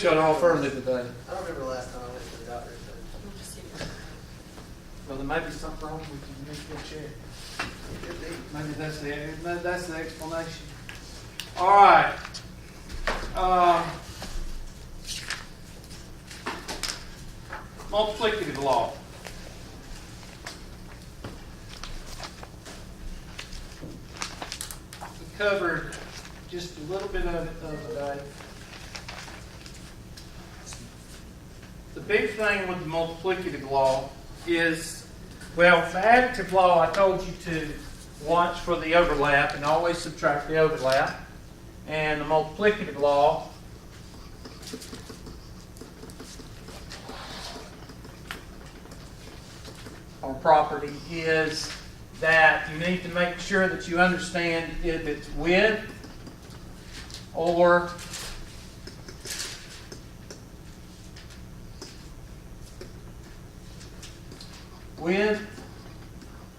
shut off early today. I don't remember the last time I went to the doctor. Well, there may be something wrong with you. You need to go check. Maybe that's the explanation. All right. Multiplicative law. We covered just a little bit of it the other day. The big thing with the multiplicative law is, well, the additive law, I told you to watch for the overlap and always subtract the overlap. And the multiplicative law, or property, is that you need to make sure that you understand if it's with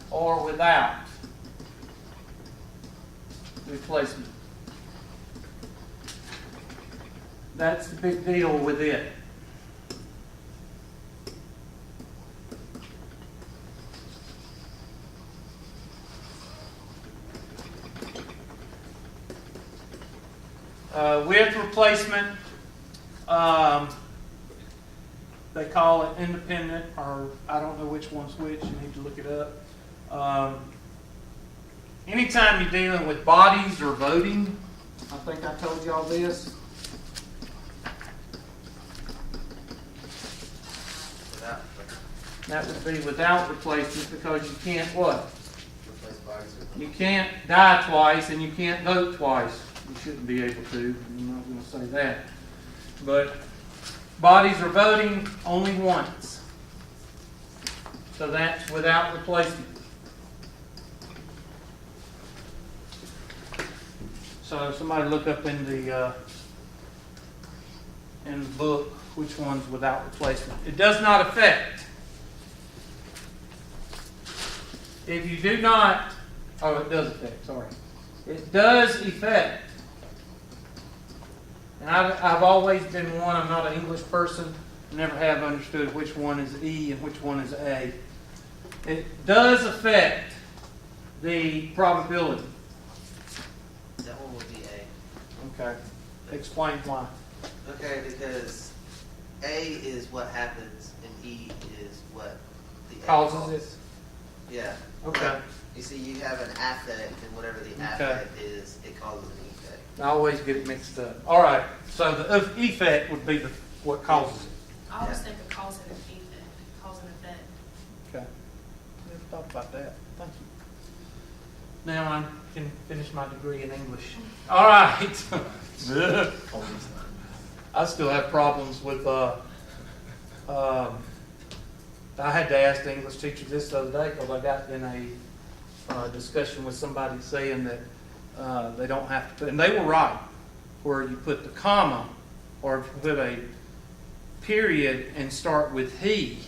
or without replacement. That's the big deal with it. With replacement, they call it independent, or I don't know which one's which, you need to look it up. Anytime you're dealing with bodies or voting, I think I told y'all this. That would be without replacement, because you can't what? Replace bodies. You can't die twice and you can't vote twice. You shouldn't be able to. I'm not going to say that. But bodies are voting only once. So that's without replacement. So somebody look up in the book which one's without replacement. It does not affect. If you do not, oh, it does affect, sorry. It does affect. And I've always been one, I'm not an English person, never have understood which one is E and which one is A. It does affect the probability. That one would be A. Okay. Explain why. Okay, because A is what happens and E is what the A Causes it? Yeah. Okay. You see, you have an affect, and whatever the affect is, it causes an effect. I always get it mixed up. All right. So the effect would be what causes it. I always think of cause and effect, cause and effect. Okay. Never thought about that. Thank you. Now I can finish my degree in English. All right. I still have problems with. I had to ask the English teacher this the other day because I got in a discussion with somebody saying that they don't have to put, and they were right, where you put the comma or put a period and start with he.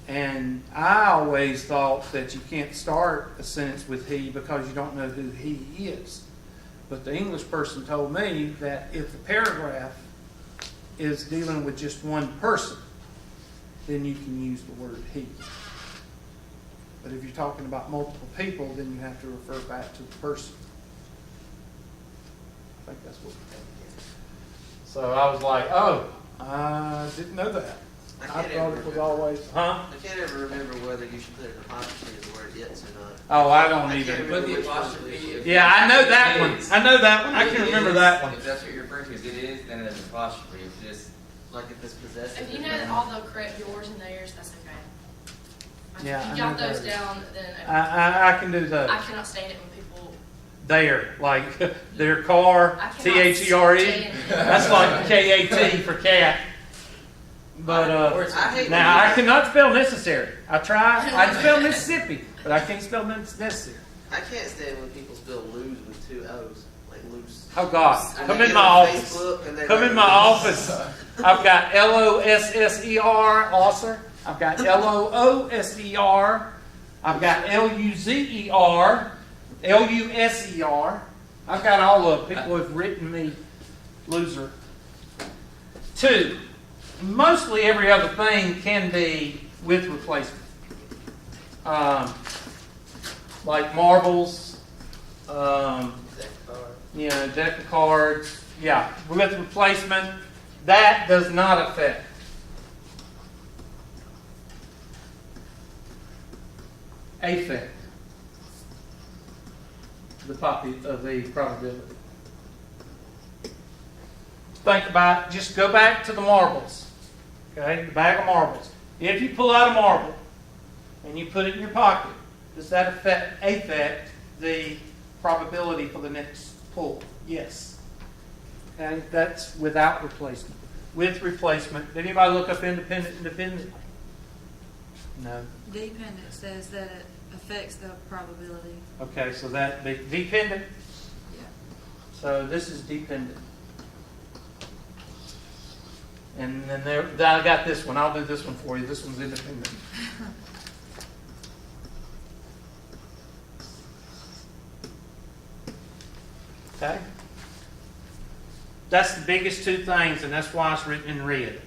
And I always thought that you can't start a sentence with he because you don't know who he is. But the English person told me that if the paragraph is dealing with just one person, then you can use the word he. But if you're talking about multiple people, then you have to refer back to the person. I think that's what we're doing. So I was like, oh, I didn't know that. I thought it was always, huh? I can't ever remember whether you should put an apostrophe in the word it's or not. Oh, I don't I either. can't Put remember the which one apostrophe. it is. Yeah, I know that one. It is. I know that one. I can If it remember is, that one. If that's what you're referring to, if it is, then it's an apostrophe. If it's Like if it's possessive. If you know that all the correct yours and theirs, that's okay. Like, Yeah, if I you jot know those those. down, then I can do those. I cannot stand it when people. There, like their car, I cannot THERE. stand it. That's like KAT for cat. But I hate now when I cannot spell necessary. I try. I can spell Mississippi, but I can't spell necessary. I can't stand when people spell lose with two O's, like loose. Oh God! And Come they in get my on office. Facebook and they Come write in my loose. office. I've got LOSSER, Losser. I've got LOOSER. I've got LUZER, LUSER. I've got all of them. People have written me loser. Two, mostly every other thing can be with replacement. Like marbles, deck of cards, yeah, with replacement, that does not affect. Affect the probability. Think about, just go back to the marbles. Okay, the bag of marbles. If you pull out a marble and you put it in your pocket, does that affect the probability for the next pull? Yes. Okay, that's without replacement. With replacement, did anybody look up independent and dependent? No. Dependent says that it affects the probability. Okay, so that be dependent. Yeah. So this is dependent. And then I got this one. I'll do this one for you. This one's independent. Okay? That's the biggest two things, and that's why it's written in red.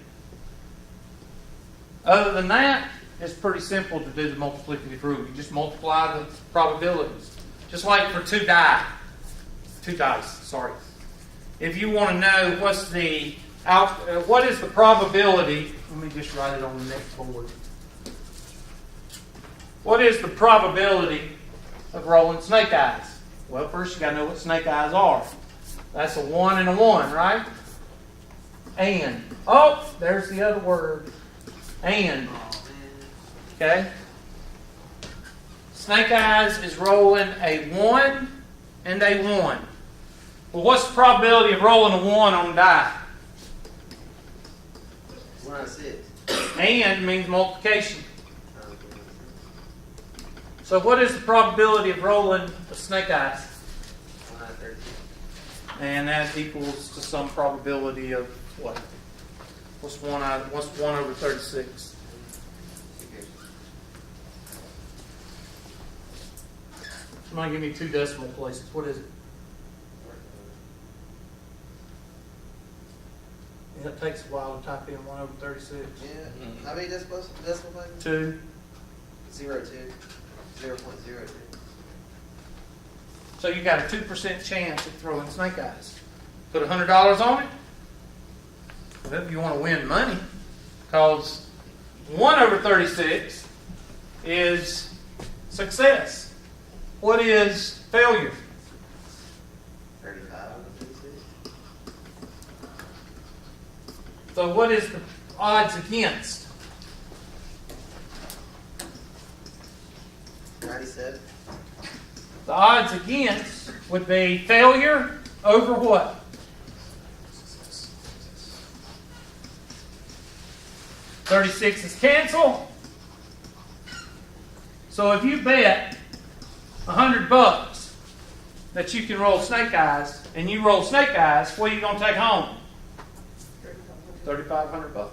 Other than that, it's pretty simple to do the multiplicative rule. You just multiply the probabilities. Just like for two dice. If you want to know what is the probability, let me just write it on the next board. What is the probability of rolling snake eyes? Well, first you got to know what snake eyes are. That's a 1 and a 1, right? And. Oh, there's the other word. And. Okay? Snake eyes is rolling a 1 and a 1. Well, what's the probability of rolling a 1 on the die? 1 out of 6. And means multiplication. So what is the probability of rolling a snake eyes? 1 out of 13. And that equals to some probability of what? What's 1 over 36? Somebody give me 2 decimal places. What is it? It takes a while to type in 1 over 36. Yeah. How many decimal places? 2. 0.02. 0.02. So you got a 2% chance of throwing snake eyes. Put $100 on it. Well, if you want to win money, because 1 over 36 is success. What is failure? 35 out of 36. So what is the odds against? 97. The odds against would be failure over what? $36 is cancel. So if you bet $100 that you can roll snake eyes, and you roll snake eyes, what are you going to take home? $3,500.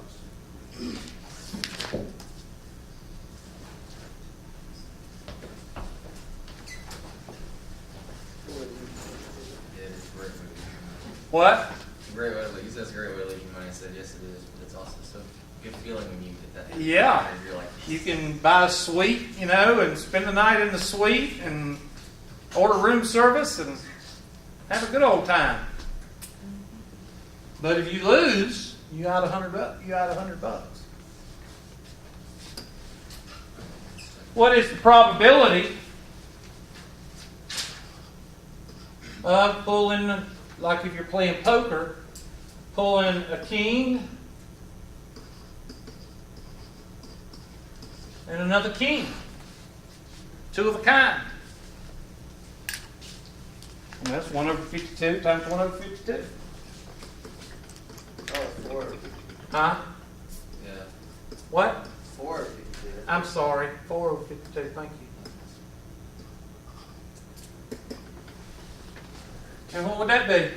Yeah, it's great way to lose your What? money. Great way to lose. That's a great way to lose your money. I said yes, it is, but it's also so good feeling when you get that. Yeah. You're like, You can buy a suite, and spend the night in the suite and order room service and have a good old time. But if you lose, you out $100. You out $100. What is the probability of pulling, like if you're playing poker, pulling a king and another king? 2 of a kind. And that's 1 over 52 times 1 over 52. Oh, 4. Huh? yeah. What? 4 of 52. I'm sorry. 4 over 52. Thank you. And what would that be?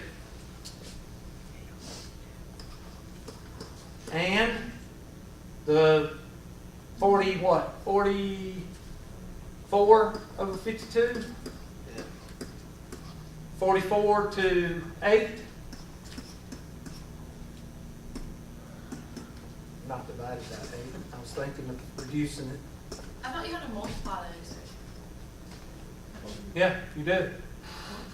And the 40 what? 44 over 52? Yeah. 44 to 8? not divided by 8. I was thinking of reducing it. I thought you had to multiply those. Yeah, you do.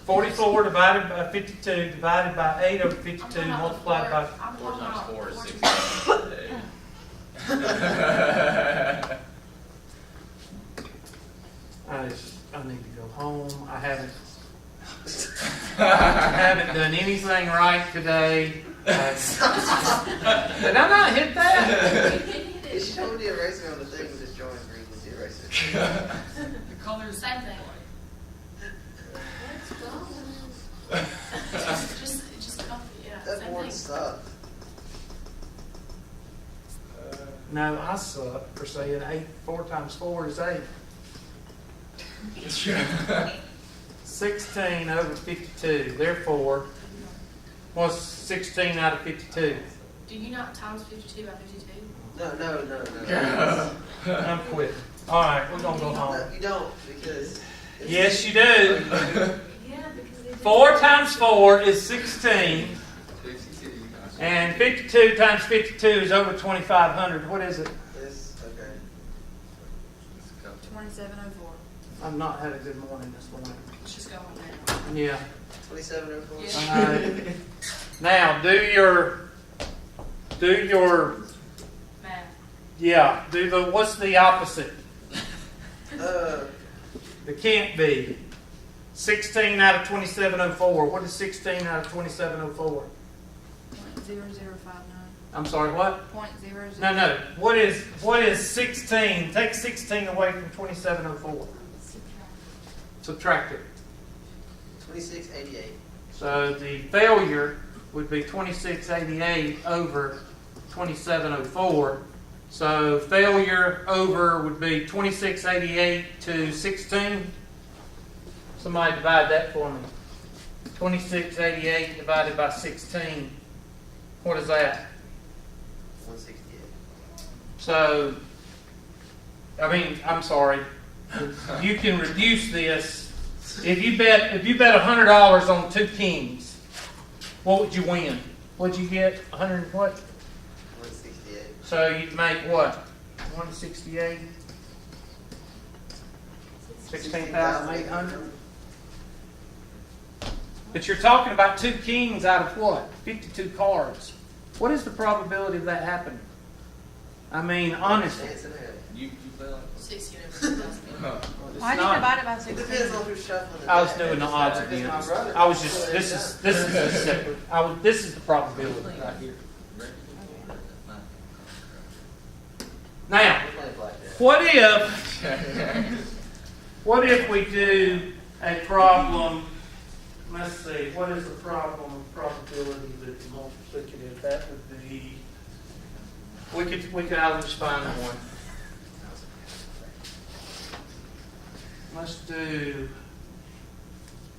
44 divided by 52, divided by 8 over 52, multiplied by... I'm 4 talking times about 4 is 4 16. I need to go home. I haven't done anything right today. Did I not hit that? It showed the eraser on the thing with this drawing green with the eraser. The colors. Same thing. just copy, yeah. That Same board thing. sucked. No, I suck for saying 4 times 4 is 8. 16 over 52. Therefore, what's 16 out of 52? Do you not times 52 by 52? No. I'm quitting. All right, we're gonna go No, home. you don't, because. Yes, you do. Yeah, because they 4 times 4 is 16, 52. and 52 times 52 is over 2,500. What is it? This, okay. 2704. I've not had a good morning this morning. Let's just go on there. Yeah. 2704. Yeah. Now do your Math. what's the opposite? Uh, It can't be. 16 out of 2704. What is 16 out of 2704? 0.0059. I'm sorry, what? 0.00. No. What is 16? Take 16 away from 2704. Subtract it. 2688. So the failure would be 2688 over 2704. So failure over would be 2688 to 16. Somebody divide that for me. 2688 divided by 16. What is that? 168. So, I'm sorry. You can reduce this. If you bet $100 on 2 kings, what would you win? What'd you get? 100 what? 168. So you'd make what? 168? 16,800? But you're talking about 2 kings out of what? 52 cards. What is the probability of that happening? Honestly. Chance in hell. You play like 60 over 2,000. It's Why'd you not- divide it by It 16? depends on who's shuffling the I was deck. doing the odds again. I was just, this is a separate, this is the probability right here. Now, We're playing blackjack. what if we do a problem, let's see, what is the problem of probability that the multiplicative, that would be, we could I'll just find one. Let's do,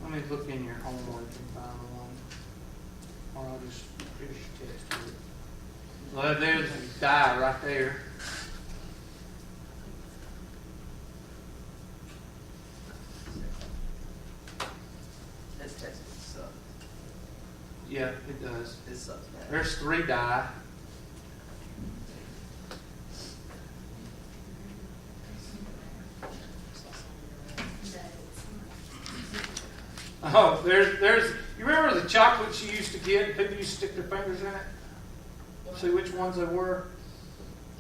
let me look in your homework and find one. Or I'll just finish your text with it. Well, there's a die right there. This textbook sucks. Yeah, it does. This sucks bad. There's 3 die. Oh, there's. You remember the chocolates you used to get? People used to stick their fingers in it. See which ones they were,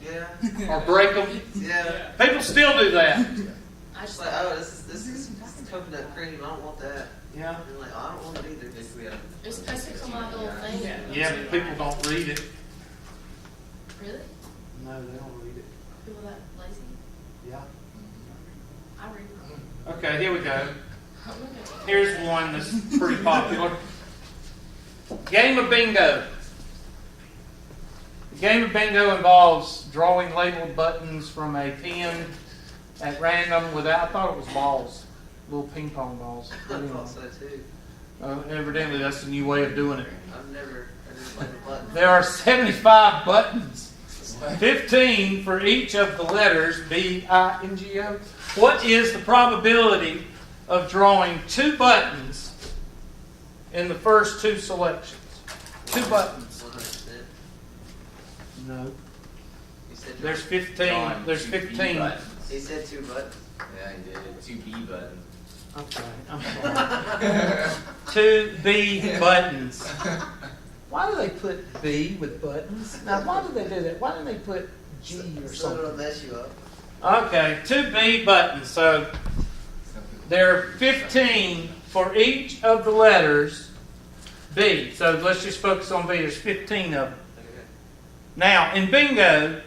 Yeah. or break them. Yeah. People still do that. I It's just like, oh, this is coconut cream. I don't want that. Yeah. And like, oh, I don't want it either. basically it's supposed to come like a little thing. Yeah, but people don't read it. Really? No, they don't read it. People that lazy? Yeah. I read them. Okay, here we go. Oh, look at it. Here's one that's pretty popular. Game of bingo. The game of bingo involves drawing labeled buttons from a pen at random without, I thought it was balls, little ping pong balls. I thought so too. Evidently that's a new way of doing it. I didn't like the button. There are 75 buttons, 15 for each of the letters B-I-N-G-O. What is the probability of drawing 2 buttons in the first 2 selections? 2 buttons. 100%. No. You said There's two. 15, John, there's two 15. B buttons. He said two buttons. Yeah, he did. 2 B buttons. Okay, I'm sorry. 2 B buttons. Why do they put B with buttons? Now, why do they do that? Why don't they put G or So it'll something? mess you up. Okay, 2 B buttons. So there are 15 for each of the letters B. So let's just focus on B. There's 15 of them. Now, in bingo,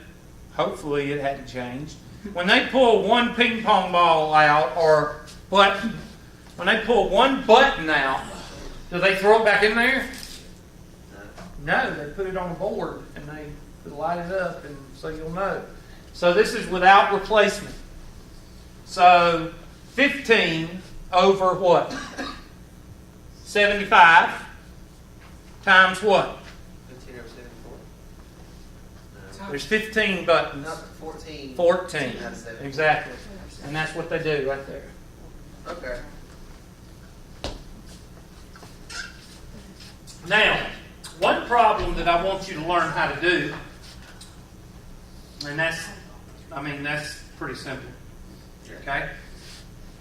hopefully it hadn't changed, when they pull one ping pong ball out or button, when they pull one button out, do they throw it back in there? No, they put it on a board and they light it up, and so you'll know. So this is without replacement. So 15 over what? 75 times what? 15 over 74? No. There's 15 buttons. Not 14. 14. Out of 74. Exactly. And that's what they do right there. Okay. Now, one problem that I want you to learn how to do, and that's pretty simple, okay,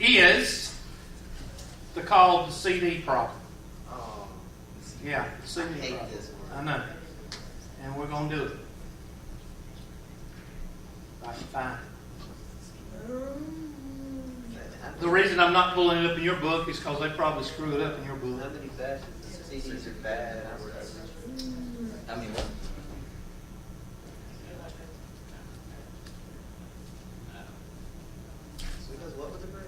is called the CD problem. Oh, Yeah, the I CD hate problem. this I one. know. And we're going to do it. If I can find it. The reason I'm not pulling it up in your book is because they probably screw it up in your book. How many fashions? CDs are bad. I mean, what? Because what was the break?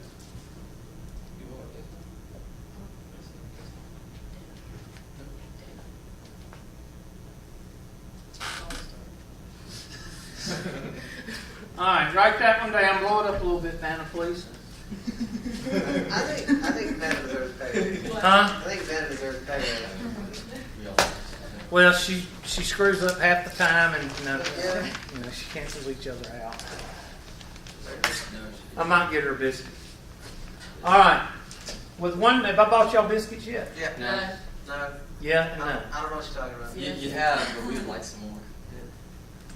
All right, write that one down. Blow it up a little bit, Vanna, please. I think Vanna deserves pay. Huh? I think Vanna deserves pay. We all- Well, she screws up half the time, and Yeah. she cancels each other out. No, she- I might get her a biscuit. All right. With one, have I bought y'all biscuits yet? Yeah. No. No. Yeah and I no. don't know what you're talking about. You have, but we would like some more.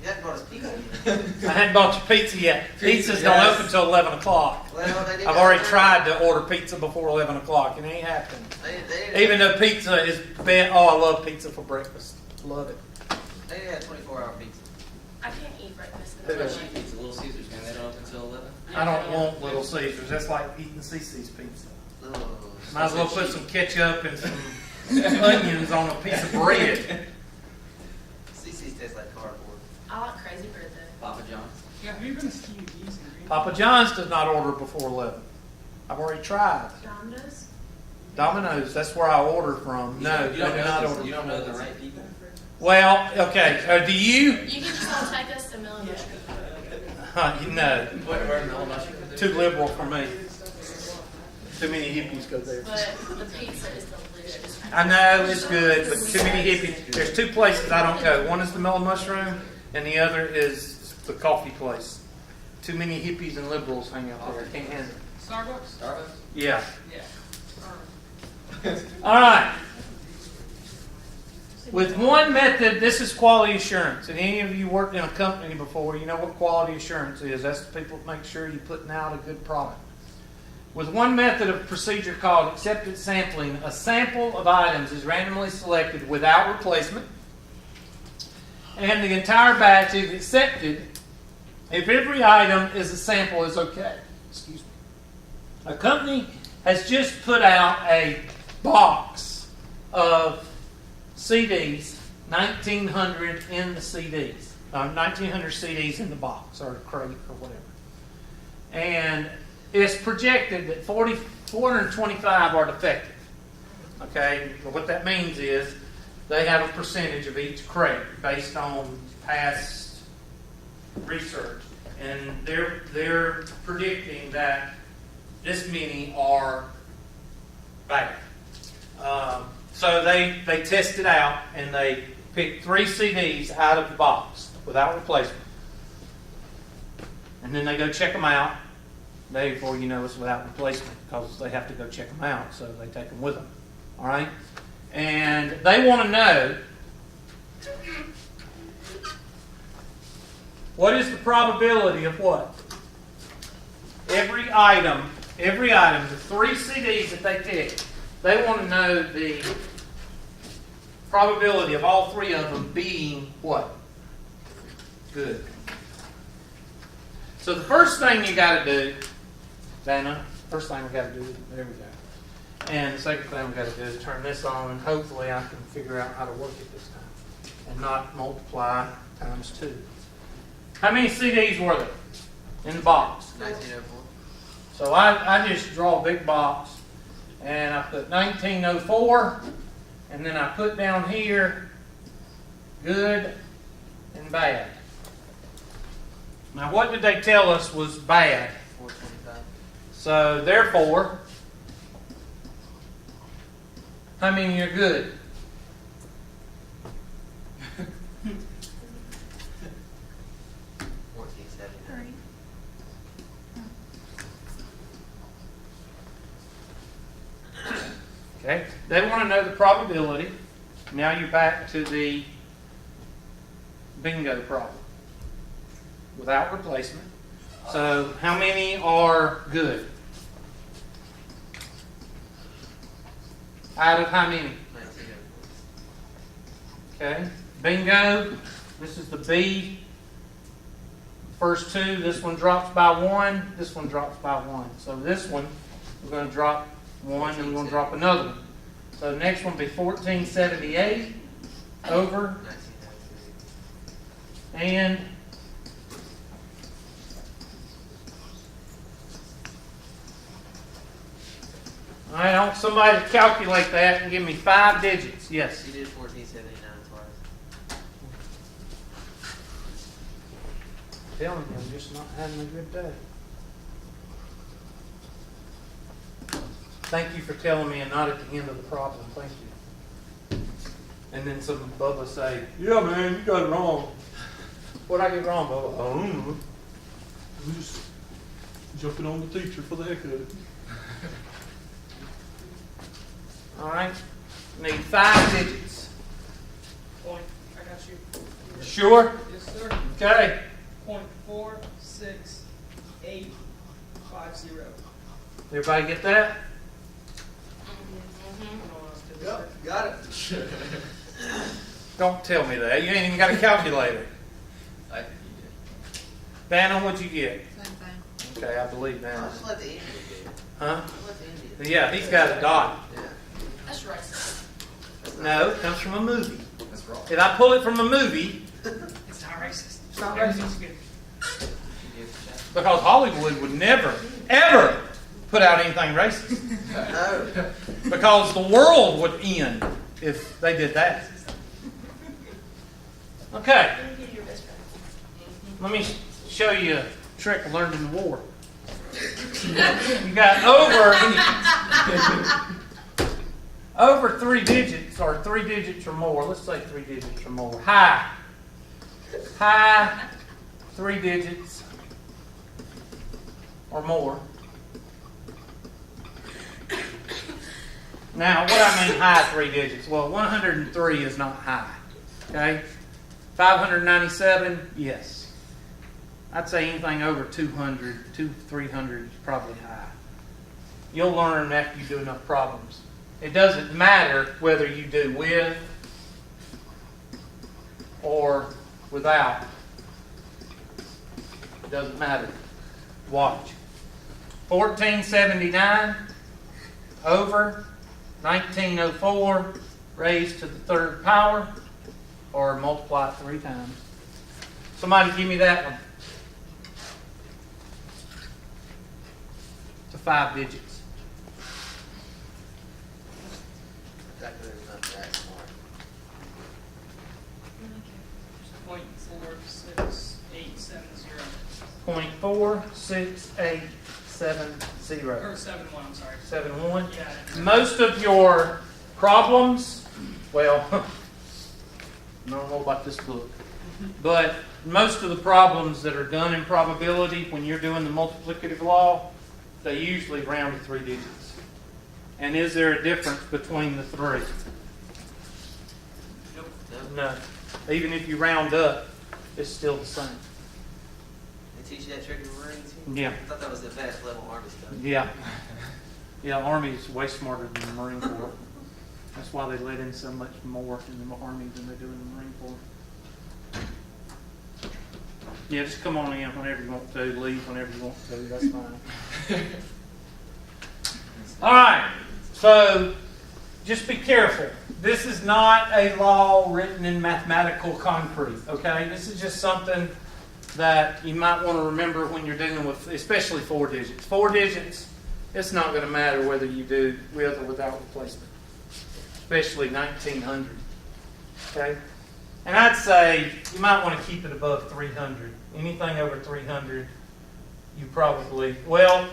You haven't brought us pizza. I hadn't bought your pizza yet. Pizza's don't Yes. open until 11 o'clock. Well, they did I've already tried to order pizza before 11 o'clock. It ain't happening. They Even though pizza is oh, I love pizza for breakfast. Love it. They had 24-hour pizza. I can't eat breakfast. Who until does? like- Pizza, Little Caesars, man, they don't open until 11. I don't want Little Caesars. That's like eating Cece's pizza. Oh. Might as well put some ketchup and some onions on a piece of bread. CC's taste like cardboard. I like crazy bread though. Papa John's. Yeah, have you been to Steve E's in Green? Papa John's does not order before 11. I've already tried. Domino's? Domino's, that's where I order from. No, you they don't do not know order. the, you don't know the right people. Well, okay. Do you? You can just all take us to Million Mushroom. No. Where the whole mushroom? Too liberal for me. Too many hippies go there. But the pizza is delicious. I know it's good, but too many hippies. There's two places I don't go. One is the Mellow Mushroom, and the other is the coffee place. Too many hippies and liberals hang out there. I can't handle it. Starbucks? Starbucks? Yeah. Yeah. All right. With one method, this is quality assurance. And any of you worked in a company before, you know what quality assurance is. That's the people that make sure you're putting out a good product. With one method of procedure called acceptance sampling, a sample of items is randomly selected without replacement, and the entire batch is accepted if every item is a sample is okay. Excuse me. A company has just put out a box of CDs, 1,900 in the CDs, 1,900 CDs in the box or crate or whatever, and it's projected that 425 are defective. Okay, what that means is they have a percentage of each crate based on past research, and they're predicting that this many are bad. So they test it out and they pick 3 CDs out of the box without replacement, and then they go check them out. Before you know it's without replacement because they have to go check them out, so they take them with them. All right, and they want to know What is the probability of what? Every item, the 3 CDs that they pick, they want to know the probability of all 3 of them being what? Good. So the first thing you got to do, Dana, first thing we got to do, there we go. And the second thing we got to do is turn this on, and hopefully I can figure out how to work it this time and not multiply times 2. How many CDs were there in the box? 1904. So I just draw a big box, and I put 1904, and then I put down here good and bad. Now what did they tell us was bad? 425. So therefore, how many are good? Three. Okay, they want to know the probability. Now you're back to the bingo problem without replacement. So how many are good? Out of how many? 1904. Okay, bingo. This is the B. First 2, this one drops by 1, this one drops by 1. So this one, we're going to drop 1 and we're going to drop another one. So the next one will be 1478 over 1993. and all right, I want somebody to calculate that and give me 5 digits. Yes. You did 1479 twice. Telling you, I'm just not having a good day. Thank you for telling me and not at the end of the problem. Thank you. And then some Bubba say, yeah, man, you got it wrong. What'd I get wrong, Bubba? I don't know. I'm just jumping on the teacher for the heck of it. All right. Need 5 digits. Point, I got you. Sure? Yes, sir. Okay. 0.46850. Everybody get that? Yep, got it. Don't tell me that. You ain't even got a calculator. I think you did. Dana, what'd you get? Same thing. Okay, I believe I'll Dana. just let the Indian do it. Huh? I'll let the Indian. Yeah, he's got a dot. Yeah. That's racist. No, it comes from a movie. That's wrong. If I pull it from a movie, It's not racist. It's not Everything's good. You gave the check. because Hollywood would never, ever put out anything racist. No. Because the world would end if they did that. Okay, Let me get your best friend. let me show you a trick I learned in the war. You got over 3 digits, or 3 digits or more. Let's say 3 digits or more. High 3 digits or more. Now, what I mean high 3 digits? Well, 103 is not high. Okay? 597, yes. I'd say anything over 200, 300 is probably high. You'll learn after you do enough problems. It doesn't matter whether you do with or without. It doesn't matter. Watch. 1479 over 1904 raised to the 3rd power, or multiply it 3 times. Somebody give me that one. To 5 digits. Calculator's not that smart. 0.46870. 0.46870. Or 71, I'm sorry. 71. Yeah. Most of your problems, well, I don't know about this book, but most of the problems that are done in probability when you're doing the multiplicative law, they usually round to 3 digits. And is there a difference between the 3? Nope. No. Even if you round up, it's still the same. They teach you that trick in the Marines? Yeah. I thought that was advanced level Army stuff. Yeah. Yeah, Army's way smarter than the Marine Corps. That's why they let in so much more in the Army than they do in the Marine Corps. Yeah, just come on in whenever you want to, leave whenever you want to, that's fine. All right, so just be careful. This is not a law written in mathematical concrete, okay? This is just something that you might want to remember when you're dealing with, especially 4 digits. 4 digits, it's not going to matter whether you do with or without replacement, especially 1900, okay? And I'd say you might want to keep it above 300. Anything over 300, you probably, well,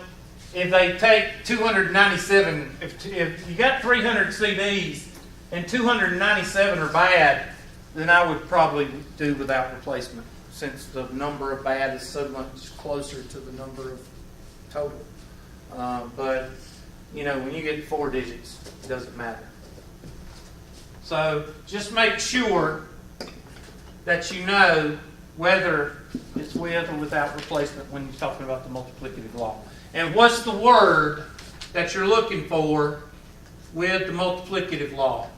if they take 297, if you got 300 CDs and 297 are bad, then I would probably do without replacement, since the number of bad is so much closer to the number of total. But, you know, when you get 4 digits, it doesn't matter. So just make sure that you know whether it's with or without replacement when you're talking about the multiplicative law. And what's the word that you're looking for with the multiplicative law?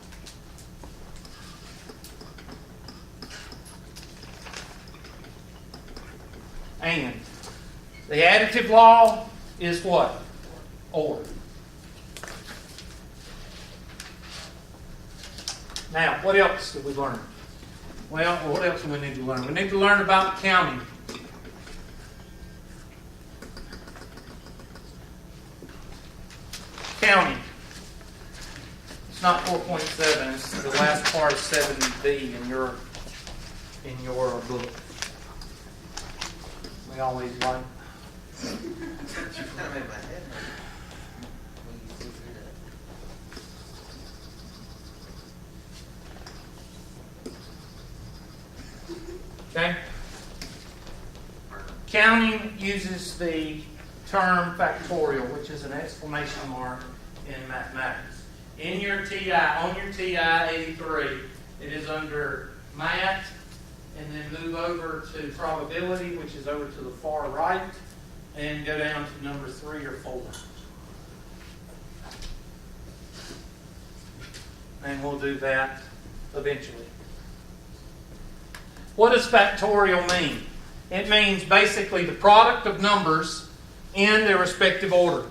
And. The additive law is what? Or. Now, what else did we learn? Well, what else do we need to learn? We need to learn about counting. Counting. It's not 4.7. It's the last part of 7B in your book. We always like. Kind of made my head hurt when you flew through that. Okay? Counting uses the term factorial, which is an exclamation mark in mathematics. In your TI, on your TI 83, it is under math, and then move over to probability, which is over to the far right, and go down to number 3 or 4. And we'll do that eventually. What does factorial mean? It means basically the product of numbers in their respective order.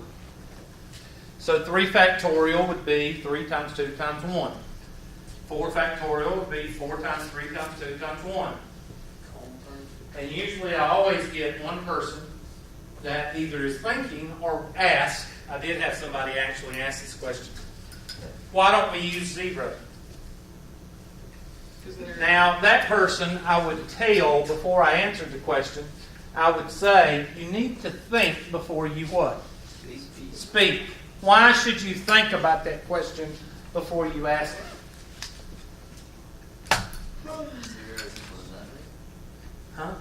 So 3 factorial would be 3 times 2 times 1. 4 factorial would be 4 times 3 times 2 times 1. And usually I always get one person that either is thinking or asks. I did have somebody actually ask this question. Why don't we use 0? Now, that person I would tell before I answered the question, I would say, you need to think before you what? Speak. Why should you think about that question before you ask it? Huh?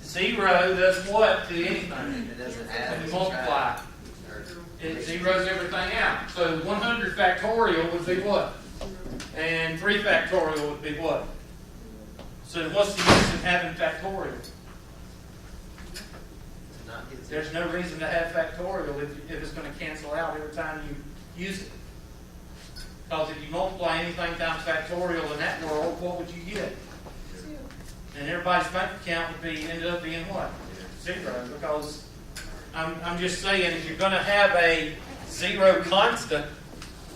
0 does what to anything? It doesn't add. When you multiply, it zeroes everything out. So 100 factorial would be what? And 3 factorial would be what? So what's the use in having factorial? There's no reason to have factorial if it's going to cancel out every time you use it. Because if you multiply anything times factorial in that world, what would you get? And everybody's bank account would be ended up being what? 0. Because I'm just saying, if you're going to have a 0 constant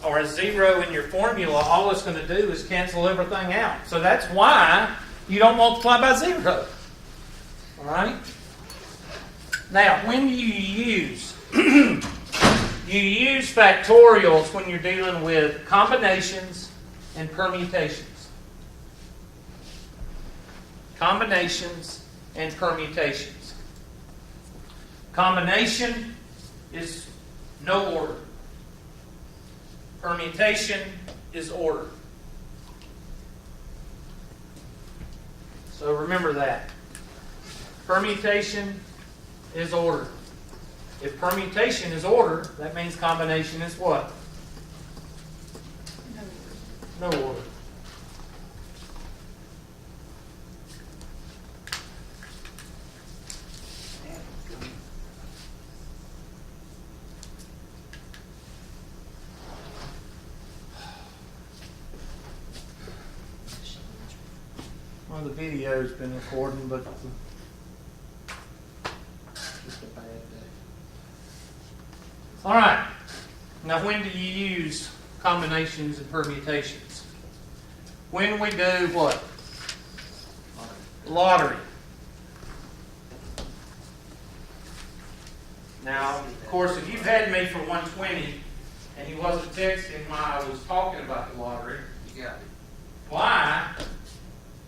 or a 0 in your formula, all it's going to do is cancel everything out. So that's why you don't multiply by 0. All right? Now, when you use factorials when you're dealing with combinations and permutations. Combinations and permutations. Combination is no order. Permutation is order. So remember that. Permutation is order. If permutation is order, that means combination is what? No order. Well, the video's been recording, but just a bad day. All right. Now, when do you use combinations and permutations? When we do what? Lottery. Now, of course, if you've had me for 120 and he wasn't texting while I was talking about the lottery, You got it. why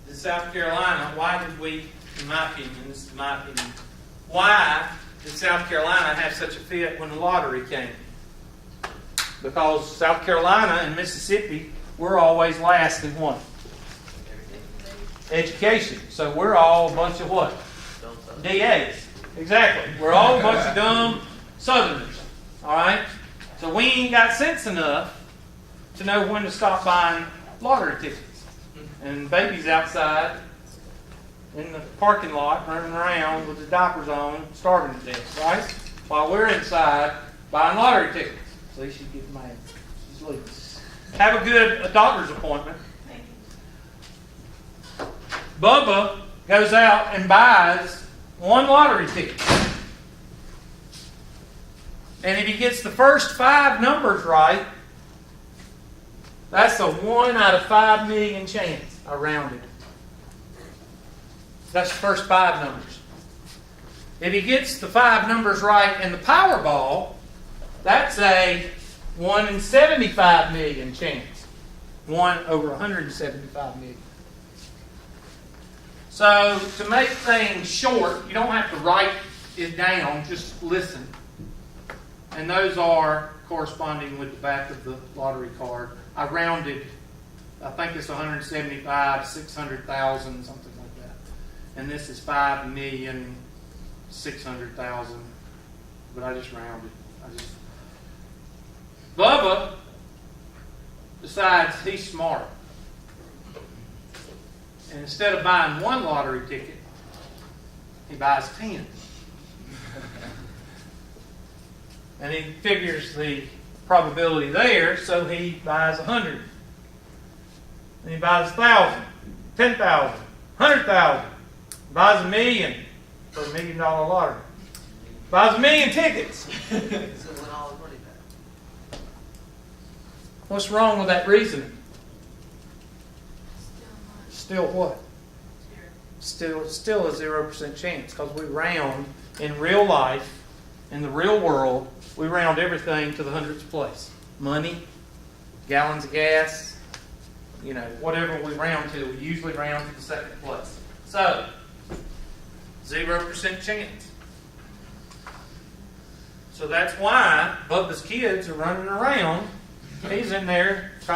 did South Carolina, why did we, in my opinion, this is my opinion, why did South Carolina have such a fit when the lottery came? Because South Carolina and Mississippi, we're always last in what? Education. So we're all a bunch of what? DAs. Exactly. We're all a bunch of dumb Southerners. All right? So we ain't got sense enough to know when to stop buying lottery tickets. And babies outside in the parking lot running around with the diapers on, starving to death, right? While we're inside buying lottery tickets. See, she's getting mad. She's leaving. Have a good doctor's appointment. Bubba goes out and buys one lottery ticket. And if he gets the first 5 numbers right, that's a 1 out of 5 million chance. I rounded. That's the first 5 numbers. If he gets the 5 numbers right in the Powerball, that's a 1 in 75 million chance. 1 over 175 million. So, to make things short, you don't have to write it down, just listen. And those are corresponding with the back of the lottery card. I rounded, I think it's 175, 600,000, something like that. And this is 5,600,000, but I just rounded. Bubba decides he's smart. And instead of buying 1 lottery ticket, he buys 10. And he figures the probability there, so he buys 100. And he buys 1,000, 10,000, 100,000. Buys $1 million for $1 million lottery. Buys 1 million tickets. So win all his money back. What's wrong with that reasoning? Still Still what? not zero. Still a 0% chance, because we round in real life, in the real world, we round everything to the hundredths place. Money, gallons of gas, whatever we round to, we usually round to the second place. So, 0% chance. So that's why Bubba's kids are running around. He's in there trying